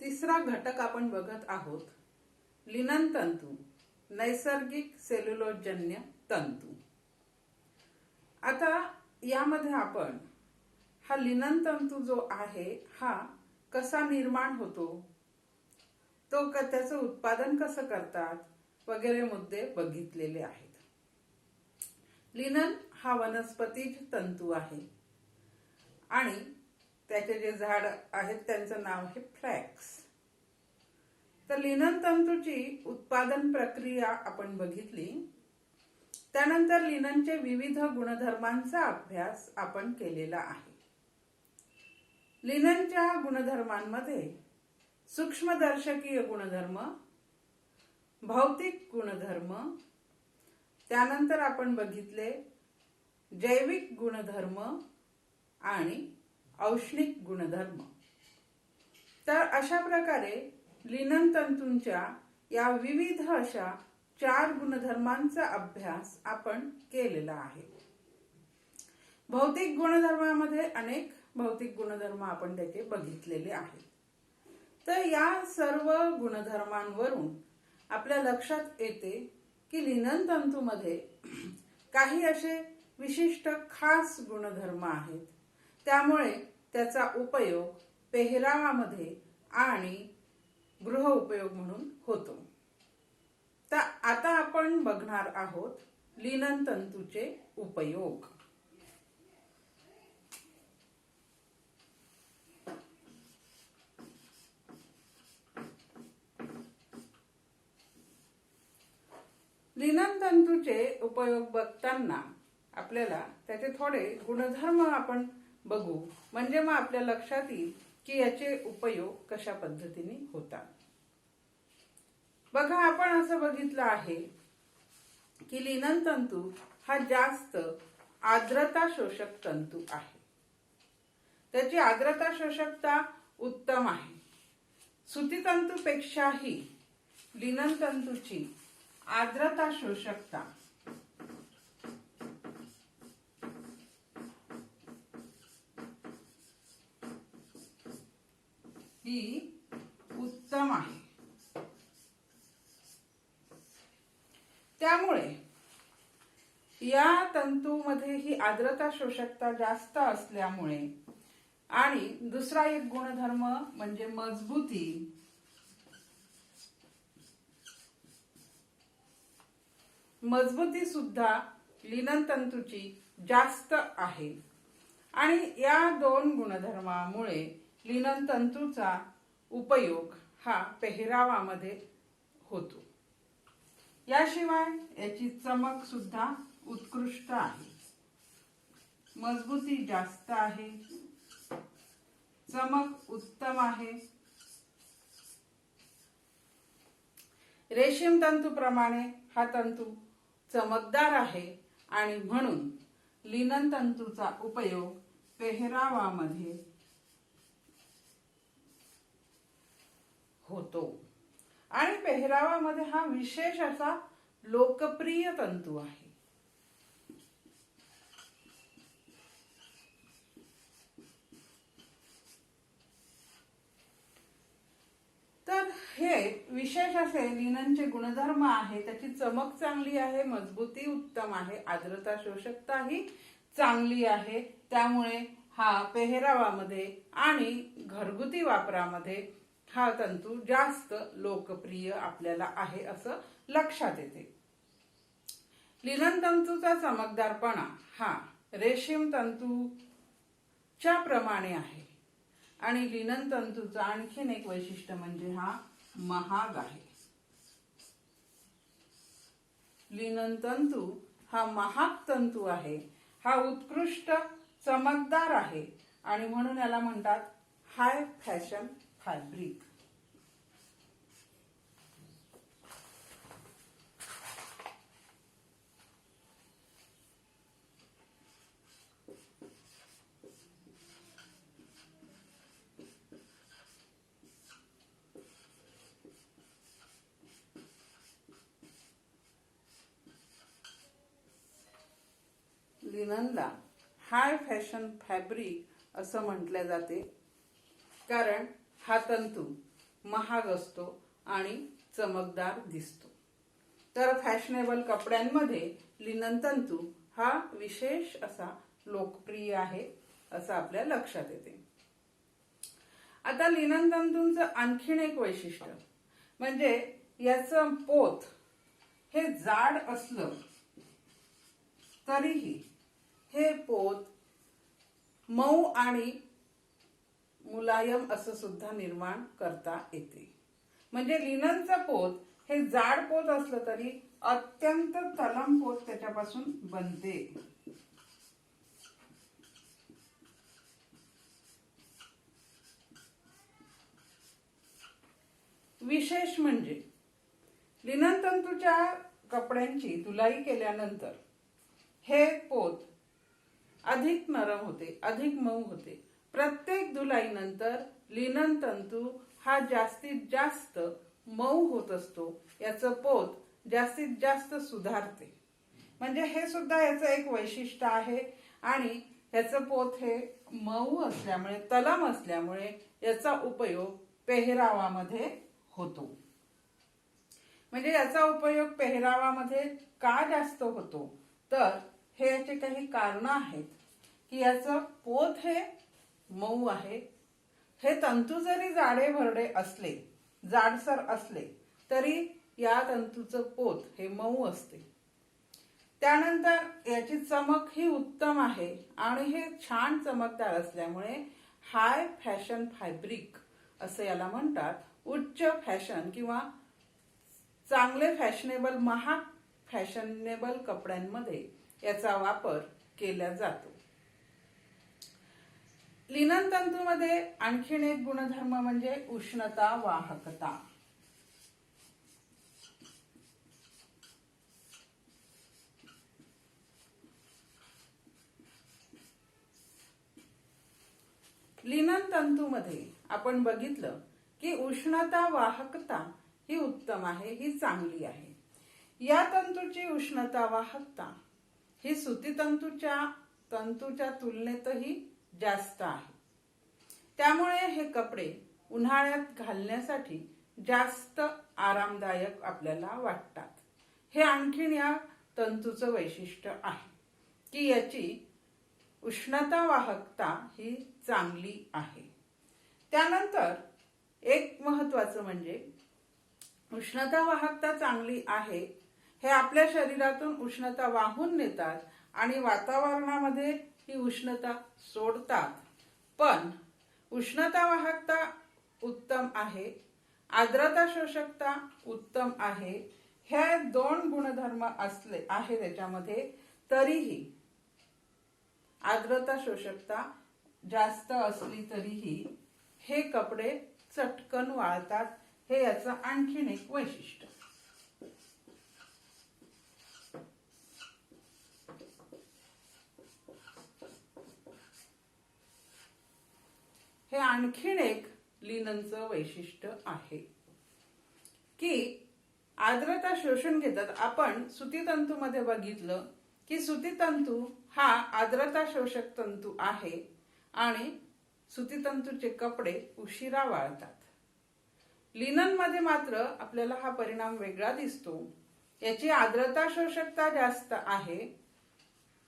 तिसरा घटक आपण बघत आहोत, लिनन तंतू, नैसर्गिक सेल्युलोजन्य तंतू। आता यामध्ये आपण हा लिनन तंतू जो आहे हा कसा निर्माण होतो, तो त्याचं उत्पादन कसं करतात वगैरे मुद्दे बघितलेले आहेत। लिनन हा वनस्पतीज तंतू आहे आणि त्याचे जे झाड आहेत त्यांचं नाव आहे फ्लॅक्स। तर लिनन तंतूची उत्पादन प्रक्रिया आपण बघितली। त्यानंतर लिननचे विविध गुणधर्मांचा अभ्यास आपण केलेला आहे। लिननच्या गुणधर्मांमध्ये सूक्ष्मदर्शकीय गुणधर्म, भौतिक गुणधर्म, त्यानंतर आपण बघितले जैविक गुणधर्म आणि औष्णिक गुणधर्म। तर अशा प्रकारे लिनन तंतूंच्या या विविध अशा 4 गुणधर्मांचा अभ्यास आपण केलेला आहे। भौतिक गुणधर्मामध्ये अनेक भौतिक गुणधर्म आपण त्याचे बघितलेले आहेत। तर या सर्व गुणधर्मांवरून आपल्या लक्षात येते की लिनन तंतूमध्ये काही असे विशिष्ट खास गुणधर्म आहेत, त्यामुळे त्याचा उपयोग पेहरावामध्ये आणि गृह उपयोग म्हणून होतो। तर आता आपण बघणार आहोत लिनन तंतूचे उपयोग। लिनन तंतूचे उपयोग बघताना आपल्याला त्याचे थोडे गुणधर्म आपण बघू, म्हणजे मग आपल्या लक्षात येईल की याचे उपयोग कशा पद्धतीने होतात। बघा, आपण असं बघितलं आहे की लिनन तंतू हा जास्त आर्द्रता शोषक तंतू आहे। त्याची आर्द्रता शोषकता उत्तम आहे। सुती तंतूपेक्षाही लिनन तंतूची आर्द्रता शोषकता ही उत्तम आहे। त्यामुळे या तंतूमध्ये ही आर्द्रता शोषकता जास्त असल्यामुळे आणि दुसरा एक गुणधर्म म्हणजे मजबूती, मजबूती सुद्धा लिनन तंतूची जास्त आहे आणि या 2 गुणधर्मामुळे लिनन तंतूचा उपयोग हा पेहरावामध्ये होतो। याशिवाय याची चमक सुद्धा उत्कृष्ट आहे। मजबूती जास्त आहे, चमक उत्तम आहे। रेशीम तंतूप्रमाणे हा तंतू चमकदार आहे आणि म्हणून लिनन तंतूचा उपयोग पेहरावामध्ये होतो आणि पेहरावामध्ये हा विशेष असा लोकप्रिय तंतू आहे। तर हे विशेष असे लिननचे गुणधर्म आहे। त्याची चमक चांगली आहे, मजबूती उत्तम आहे, आर्द्रता शोषकता ही चांगली आहे। त्यामुळे हा पेहरावामध्ये आणि घरगुती वापरामध्ये हा तंतू जास्त लोकप्रिय आपल्याला आहे असं लक्षात येते। लिनन तंतूचा चमकदारपणा हा रेशीम तंतूच्या प्रमाणे आहे आणि लिनन तंतूचा आणखीन एक वैशिष्ट्य म्हणजे हा महाग आहे। लिनन तंतू हा महाग तंतू आहे, हा उत्कृष्ट चमकदार आहे आणि म्हणून याला म्हणतात हाय फॅशन फॅब्रिक। लिननला हाय फॅशन फॅब्रिक असं म्हटले जाते, कारण हा तंतू महाग असतो आणि चमकदार दिसतो. तर फॅशनेबल कपड्यांमध्ये लिनन तंतू हा विशेष असा लोकप्रिय आहे असं आपल्या लक्षात येते. आता लिनन तंतूंचं आणखीन एक वैशिष्ट्य म्हणजे याचं पोत हे जाड असलं तरीही हे पोत मऊ आणि मुलायम असं सुद्धा निर्माण करता येते. म्हणजे लिननचं पोत हे जाड पोत असलं तरी अत्यंत तलम पोत त्याच्यापासून बनते. विशेष म्हणजे लिनन तंतूच्या कपड्यांची धुलाई केल्यानंतर हे पोत अधिक नरम होते, अधिक मऊ होते. प्रत्येक धुलाईनंतर लिनन तंतू हा जास्तीत जास्त मऊ होत असतो. याचं पोत जास्तीत जास्त सुधारते. म्हणजे हे सुद्धा याचं एक वैशिष्ट्य आहे. आणि याचं पोत हे मऊ असल्यामुळे, तलम असल्यामुळे याचा उपयोग पेहरावामध्ये होतो. म्हणजे याचा उपयोग पेहरावामध्ये का जास्त होतो तर हे याचे काही कारण आहेत की याचं पोत हे मऊ आहे. हे तंतू जरी जाडे भरडे असले, जाडसर असले तरी या तंतूचं पोत हे मऊ असते. त्यानंतर याची चमक ही उत्तम आहे आणि हे छान चमकदार असल्यामुळे हाय फॅशन फॅब्रिक असं याला म्हणतात. उच्च फॅशन किंवा चांगले फॅशनेबल, महाग फॅशनेबल कपड्यांमध्ये याचा वापर केला जातो. लिनन तंतूमध्ये आणखीन एक गुणधर्म म्हणजे उष्णता वाहकता. लिनन तंतूमध्ये आपण बघितलं की उष्णता वाहकता ही उत्तम आहे, ही चांगली आहे. या तंतूची उष्णता वाहकता ही सुती तंतूच्या तुलनेतही जास्त आहे. त्यामुळे हे कपडे उन्हाळ्यात घालण्यासाठी जास्त आरामदायक आपल्याला वाटतात. हे आणखीन या तंतूचं वैशिष्ट्य आहे की याची उष्णता वाहकता ही चांगली आहे. त्यानंतर एक महत्वाचं म्हणजे उष्णता वाहकता चांगली आहे. हे आपल्या शरीरातून उष्णता वाहून नेतात आणि वातावरणामध्ये ही उष्णता सोडतात. पण उष्णता वाहकता उत्तम आहे, आर्द्रता शोषकता उत्तम आहे. हे दोन गुणधर्म असले आहे त्याच्यामध्ये, तरीही आर्द्रता शोषकता जास्त असली तरीही हे कपडे चटकन वाळतात. हे याचं आणखीन एक वैशिष्ट्य. हे आणखीन एक लिननचं वैशिष्ट्य आहे की आर्द्रता शोषून घेतात. आपण सुती तंतूमध्ये बघितलं की सुती तंतू हा आर्द्रता शोषक तंतू आहे आणि सुती तंतूचे कपडे उशिरा वाळतात. लिनन मध्ये मात्र आपल्याला हा परिणाम वेगळा दिसतो. याची आर्द्रता शोषकता जास्त आहे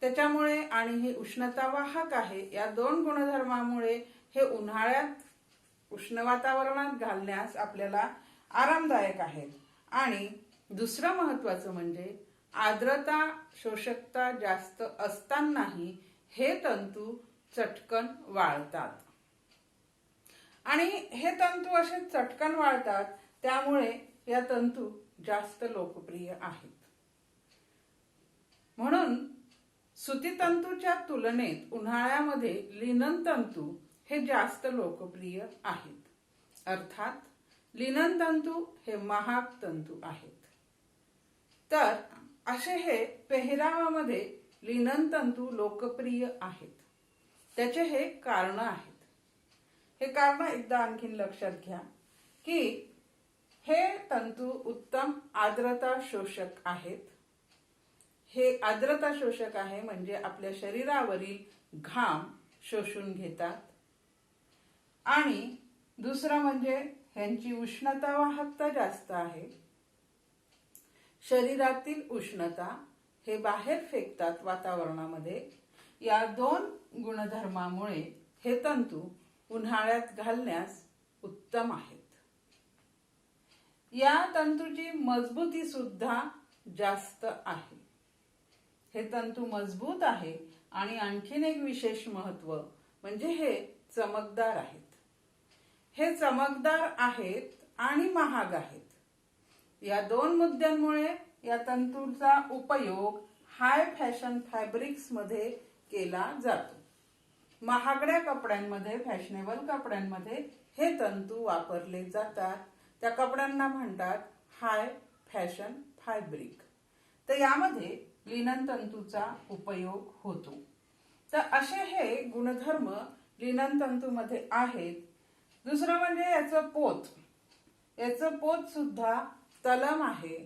त्याच्यामुळे आणि हे उष्णता वाहक आहे. या दोन गुणधर्मामुळे हे उन्हाळ्यात उष्ण वातावरणात घालण्यास आपल्याला आरामदायक आहेत. आणि दुसरं महत्वाचं म्हणजे आर्द्रता शोषकता जास्त असतानाही हे तंतू चटकन वाळतात. आणि हे तंतू असे चटकन वाळतात त्यामुळे या तंतू जास्त लोकप्रिय आहेत. म्हणून सुती तंतूच्या तुलनेत उन्हाळ्यामध्ये लिनन तंतू हे जास्त लोकप्रिय आहेत. अर्थात लिनन तंतू हे महाग तंतू आहेत. तर असे हे पेहरावामध्ये लिनन तंतू लोकप्रिय आहेत. त्याचे हे कारण आहेत. हे कारण एकदा आणखीन लक्षात घ्या की हे तंतू उत्तम आर्द्रता शोषक आहेत. हे आर्द्रता शोषक आहे म्हणजे आपल्या शरीरावरील घाम शोषून घेतात. आणि दुसरं म्हणजे यांची उष्णता वाहकता जास्त आहे. शरीरातील उष्णता हे बाहेर फेकतात वातावरणामध्ये. या दोन गुणधर्मामुळे हे तंतू उन्हाळ्यात घालण्यास उत्तम आहेत. या तंतूची मजबूती सुद्धा जास्त आहे. हे तंतू मजबूत आहे आणि आणखीन एक विशेष महत्व म्हणजे हे चमकदार आहेत. हे चमकदार आहेत आणि महाग आहेत. या दोन मुद्द्यांमुळे या तंतूचा उपयोग हाय फॅशन फॅब्रिक्स मध्ये केला जातो. महागड्या कपड्यांमध्ये, फॅशनेबल कपड्यांमध्ये हे तंतू वापरले जातात. त्या कपड्यांना म्हणतात हाय फॅशन फॅब्रिक. तर यामध्ये लिनन तंतूचा उपयोग होतो. तर असे हे गुणधर्म लिनन तंतूमध्ये आहेत. दुसरं म्हणजे याचं पोत. याचं पोत सुद्धा तलम आहे.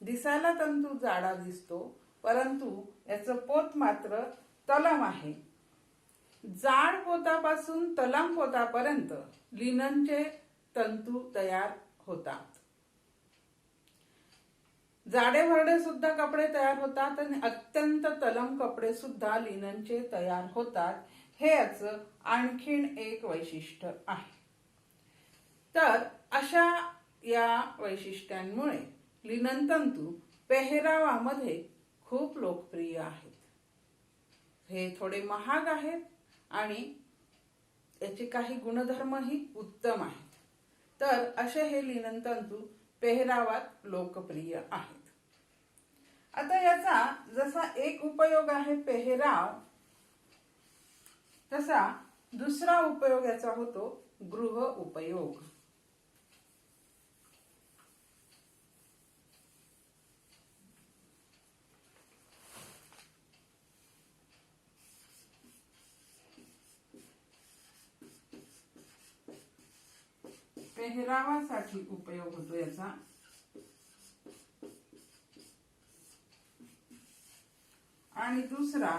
दिसायला तंतू जाडा दिसतो, परंतु याचं पोत मात्र तलम आहे. जाड पोतापासून तलम पोतापर्यंत लिननचे तंतू तयार होतात. जाडे भरडे सुद्धा कपडे तयार होतात आणि अत्यंत तलम कपडे सुद्धा लिननचे तयार होतात. हे याचं आणखीन एक वैशिष्ट्य आहे. तर अशा या वैशिष्ट्यांमुळे लिनन तंतू पेहरावामध्ये खूप लोकप्रिय आहेत. हे थोडे महाग आहेत आणि याचे काही गुणधर्मही उत्तम आहेत. तर असे हे लिनन तंतू पेहरावात लोकप्रिय आहेत. आता याचा जसा एक उपयोग आहे पेहराव, तसा दुसरा उपयोग याचा होतो गृह उपयोग. पेहरावासाठी उपयोग होतो याचा. आणि दुसरा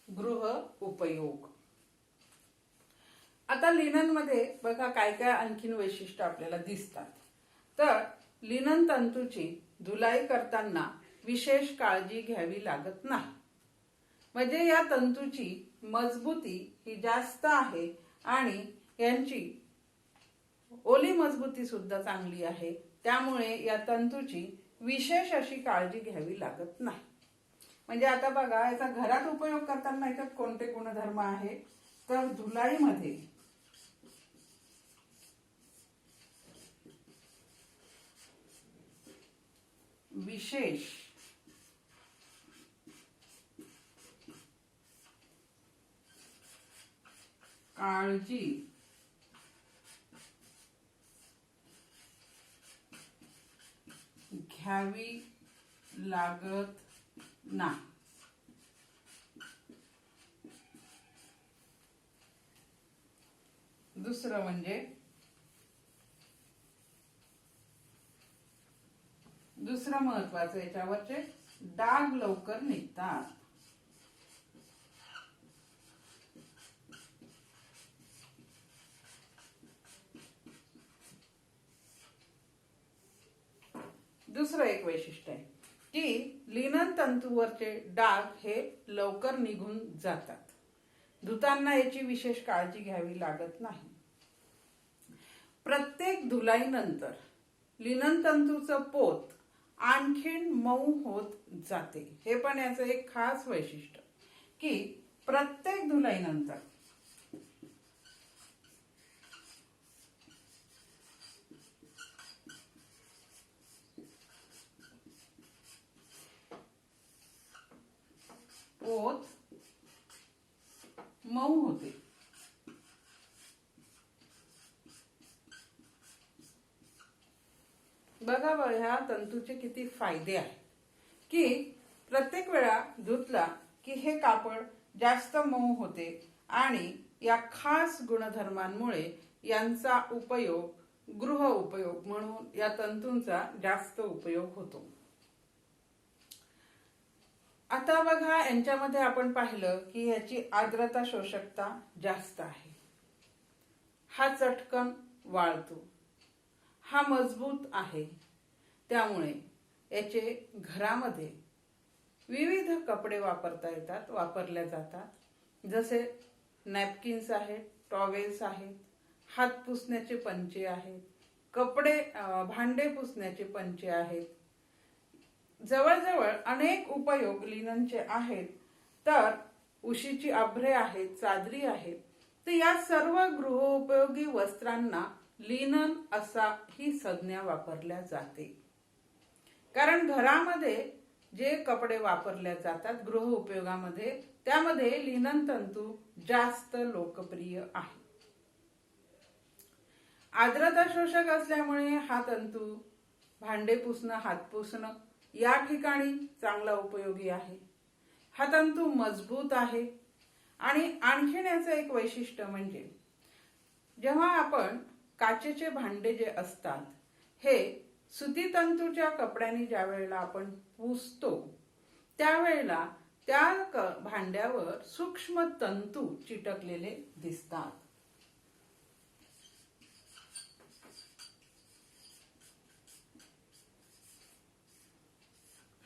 गृह उपयोग. आता लिनन मध्ये बघा काय काय आणखीन वैशिष्ट्य आपल्याला दिसतात. तर लिनन तंतूची धुलाई करताना विशेष काळजी घ्यावी लागत नाही. म्हणजे या तंतूची मजबूती ही जास्त आहे आणि यांची ओली मजबूती सुद्धा चांगली आहे. त्यामुळे या तंतूची विशेष अशी काळजी घ्यावी लागत नाही. म्हणजे आता बघा याचा घरात उपयोग करताना याच्यात कोणते गुणधर्म आहे, तर धुलाईमध्ये विशेष काळजी घ्यावी लागत नाही. दुसरं म्हणजे दुसरं महत्वाचं याच्यावरचे डाग लवकर निघतात. दुसरं एक वैशिष्ट्य आहे की लिनन तंतूवरचे डाग हे लवकर निघून जातात. धुताना याची विशेष काळजी घ्यावी लागत नाही. प्रत्येक धुलाईनंतर लिनन तंतूचं पोत आणखीन मऊ होत जाते. हे पण याचं एक खास वैशिष्ट्य की प्रत्येक धुलाईनंतर पोत मऊ होते. बघा ह्या तंतूचे किती फायदे आहेत की प्रत्येक वेळा धुतला की हे कापड जास्त मऊ होते आणि या खास गुणधर्मांमुळे यांचा उपयोग गृह उपयोग म्हणून या तंतूंचा जास्त उपयोग होतो. आता आता बघा, यांच्यामध्ये आपण पाहिलं की याची आर्द्रता शोषकता जास्त आहे, हा चटकन वाळतो, हा मजबूत आहे, त्यामुळे याचे घरामध्ये विविध कपडे वापरता येतात, वापरल्या जातात. जसे नॅपकिन्स आहेत, टॉवेल्स आहेत, हात पुसण्याचे पंचे आहेत, कपडे भांडे पुसण्याचे पंचे आहेत. जवळजवळ अनेक उपयोग लिननचे आहेत. तर उशीची आभरे आहेत, चादरी आहेत. तर या सर्व गृहोपयोगी वस्त्रांना लिनन असा ही संज्ञा वापरल्या जाते. कारण घरामध्ये जे कपडे वापरले जातात गृह उपयोगामध्ये, त्यामध्ये लिनन तंतू जास्त लोकप्रिय आहे. आर्द्रता शोषक असल्यामुळे हा तंतू भांडे पुसणं, हात पुसणं या ठिकाणी चांगला उपयोगी आहे. हा तंतू मजबूत आहे. आणि आणखीन याचं एक वैशिष्ट्य म्हणजे जेव्हा आपण काचेचे भांडे जे असतात हे सुती तंतूच्या कपड्याने ज्या वेळेला आपण पुसतो, त्यावेळेला त्या भांड्यावर सूक्ष्म तंतू चिटकलेले दिसतात.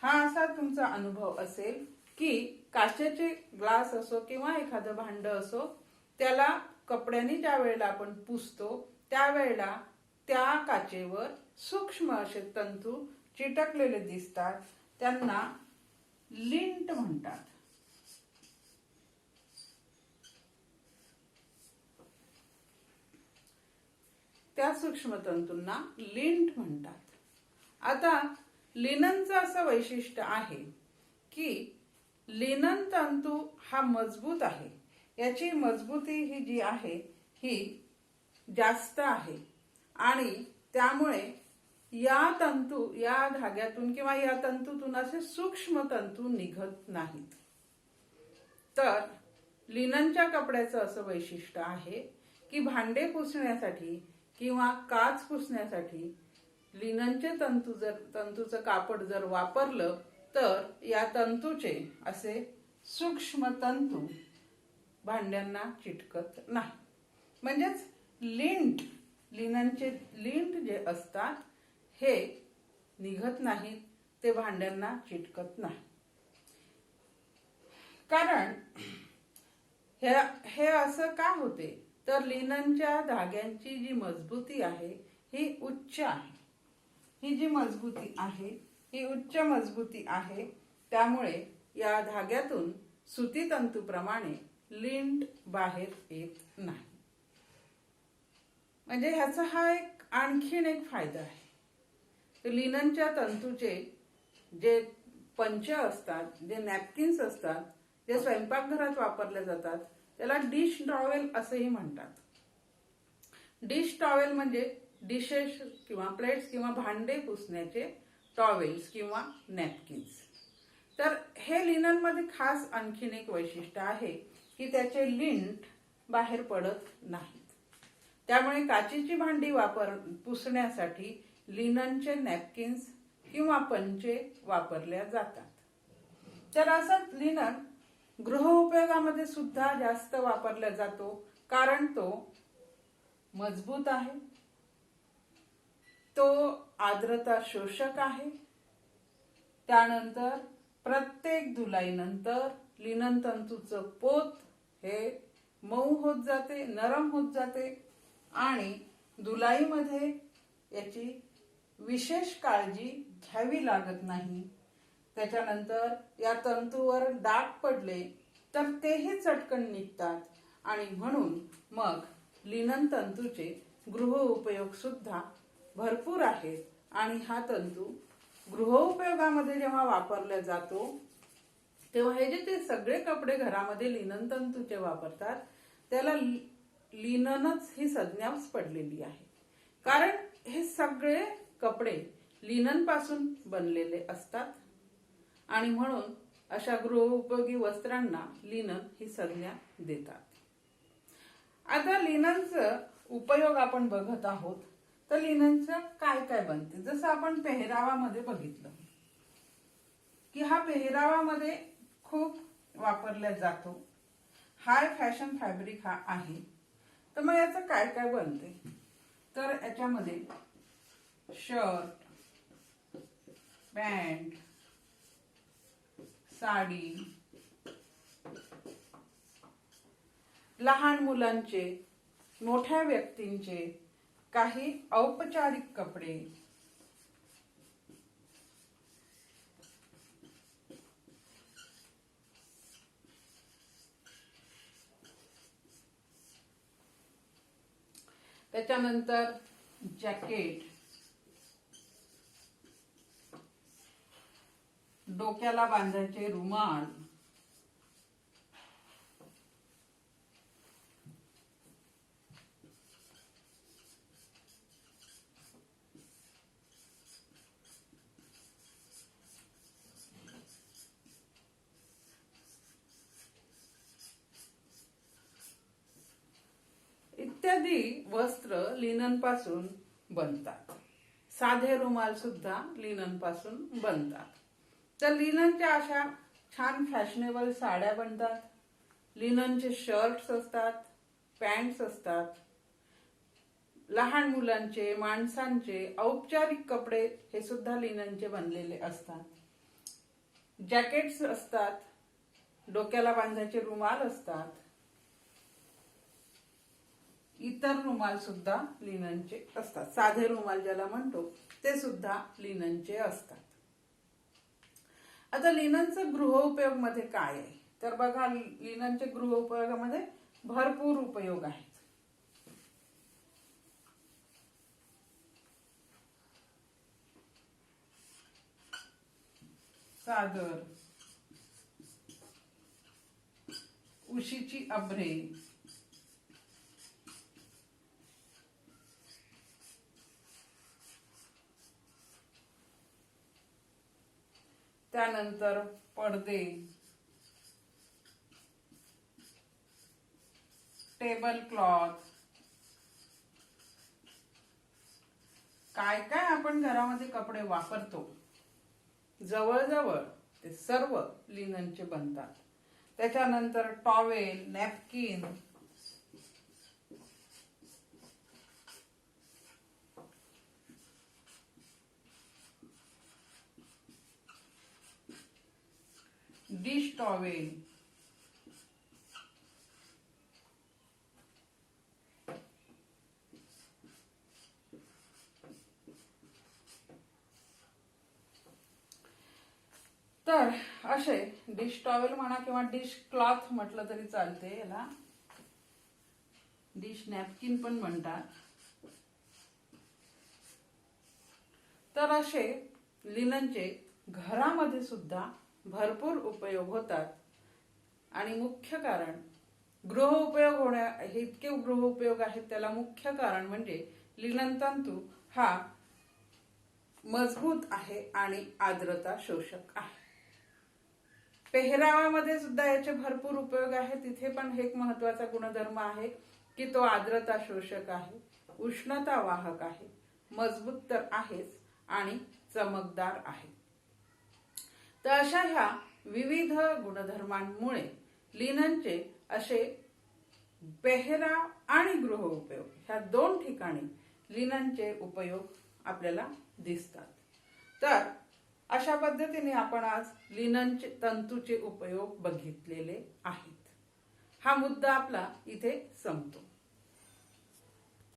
हा असा तुमचा अनुभव असेल की काचेचे ग्लास असो किंवा एखादं भांड असो, त्याला कपड्याने ज्या वेळेला आपण पुसतो त्यावेळेला त्या काचेवर सूक्ष्म असे तंतू चिटकलेले दिसतात. त्यांना लिंट म्हणतात. त्या सूक्ष्म तंतूंना लिंट म्हणतात. आता लिननचं असं वैशिष्ट्य आहे की लिनन तंतू हा मजबूत आहे. याची मजबूती ही जी आहे ही जास्त आहे आणि त्यामुळे या धाग्यातून किंवा या तंतूतून असे सूक्ष्म तंतू निघत नाहीत. तर लिननच्या कपड्याचं असं वैशिष्ट्य आहे की भांडे पुसण्यासाठी किंवा काच पुसण्यासाठी लिननचे तंतूचं कापड जर वापरलं तर या तंतूचे असे सूक्ष्म तंतू भांड्यांना चिटकत नाही. म्हणजेच लिननचे लिंट जे असतात हे निघत नाहीत, ते भांड्यांना चिटकत नाही. कारण हे असं का होते तर लिननच्या धाग्यांची जी मजबूती आहे ही उच्च आहे. ही जी मजबूती आहे ही उच्च मजबूती आहे. त्यामुळे या धाग्यातून सुती तंतूप्रमाणे लिंट बाहेर येत नाही. म्हणजे ह्याचा हा एक आणखीन एक फायदा आहे. लिननच्या तंतूचे जे पंच असतात, जे नॅपकिन्स असतात, जे स्वयंपाकघरात वापरले जातात, त्याला डिश टॉवेल असेही म्हणतात. डिश टॉवेल म्हणजे डिशेस किंवा प्लेट्स किंवा भांडे पुसण्याचे टॉवेल्स किंवा नॅपकिन्स. तर हे लिनन मध्ये खास आणखीन एक वैशिष्ट्य आहे की त्याचे लिंट बाहेर पडत नाहीत. त्यामुळे काचेची भांडी पुसण्यासाठी लिननचे नॅपकिन्स किंवा पंचे वापरल्या जातात. तर असं लिनन गृह उपयोगामध्ये सुद्धा जास्त वापरला जातो. कारण तो मजबूत आहे, तो आर्द्रता शोषक आहे. त्यानंतर प्रत्येक धुलाईनंतर लिनन तंतूचं पोत हे मऊ होत जाते, नरम होत जाते आणि धुलाईमध्ये याची विशेष काळजी घ्यावी लागत नाही. त्याच्यानंतर या तंतूवर डाग पडले तर तेही चटकन निघतात आणि म्हणून मग लिनन तंतूचे गृह उपयोग सुद्धा भरपूर आहेत. आणि हा तंतू गृह उपयोगामध्ये जेव्हा वापरला जातो तेव्हा हे जे ते सगळे कपडे घरामध्ये लिनन तंतूचे वापरतात त्याला लिननच ही संज्ञाच पडलेली आहे. कारण हे सगळे कपडे लिनन पासून बनलेले असतात आणि म्हणून अशा गृहोपयोगी वस्त्रांना लिनन ही संज्ञा देतात. आता लिननचा उपयोग आपण बघत आहोत. तर लिननचं काय काय बनते, जसं आपण पेहरावामध्ये बघितलं की हा पेहरावामध्ये खूप वापरला जातो. हाय फॅशन फॅब्रिक हा आहे. तर मग याचं काय काय बनते, तर याच्यामध्ये शर्ट, पॅन्ट, साडी, लहान मुलांचे, मोठ्या व्यक्तींचे काही औपचारिक कपडे, त्याच्यानंतर जॅकेट, डोक्याला बांधायचे रुमाल, इत्यादी वस्त्र लिनन पासून बनतात. साधे रुमाल सुद्धा लिनन पासून बनतात. तर लिननच्या अशा छान फॅशनेबल साड्या बनतात. लिननचे शर्ट्स असतात, पॅन्ट्स असतात. लहान मुलांचे, माणसांचे औपचारिक कपडे हे सुद्धा लिननचे बनलेले असतात. जॅकेट्स असतात, डोक्याला बांधायचे रुमाल असतात. इतर रुमाल सुद्धा लिननचे असतात. साधे रुमाल ज्याला म्हणतो ते सुद्धा लिननचे असतात. आता लिननचं गृहोपयोग मध्ये काय आहे, तर बघा लिननचे गृहोपयोगामध्ये भरपूर उपयोग आहेत. चादर, उशीची अभ्रे, त्यानंतर पडदे, टेबल क्लॉथ, काय काय आपण घरामध्ये कपडे वापरतो जवळजवळ ते सर्व लिननचे बनतात. त्याच्यानंतर टॉवेल, नॅपकिन, डिश टॉवेल, तर असे डिश टॉवेल म्हणा किंवा डिश क्लॉथ म्हटलं तरी चालते. याला डिश नॅपकिन पण म्हणतात. तर असे लिननचे घरामध्ये सुद्धा भरपूर उपयोग होतात. आणि मुख्य कारण गृहोपयोग होण्या, हे इतके गृहोपयोग आहेत त्याला मुख्य कारण म्हणजे लिनन तंतू हा मजबूत आहे आणि आर्द्रता शोषक आहे. पेहरावामध्ये सुद्धा याचे भरपूर उपयोग आहेत. तिथे पण हे एक महत्वाचा गुणधर्म आहे की तो आर्द्रता शोषक आहे, उष्णता वाहक आहे, मजबूत तर आहेच आणि चमकदार आहे. तर अशा ह्या विविध गुणधर्मांमुळे लिननचे असे पेहराव आणि गृहोपयोग ह्या दोन ठिकाणी लिननचे उपयोग आपल्याला दिसतात. तर अशा पद्धतीने आपण आज लिननचे तंतूचे उपयोग बघितलेले आहेत. हा मुद्दा आपला इथे संपतो.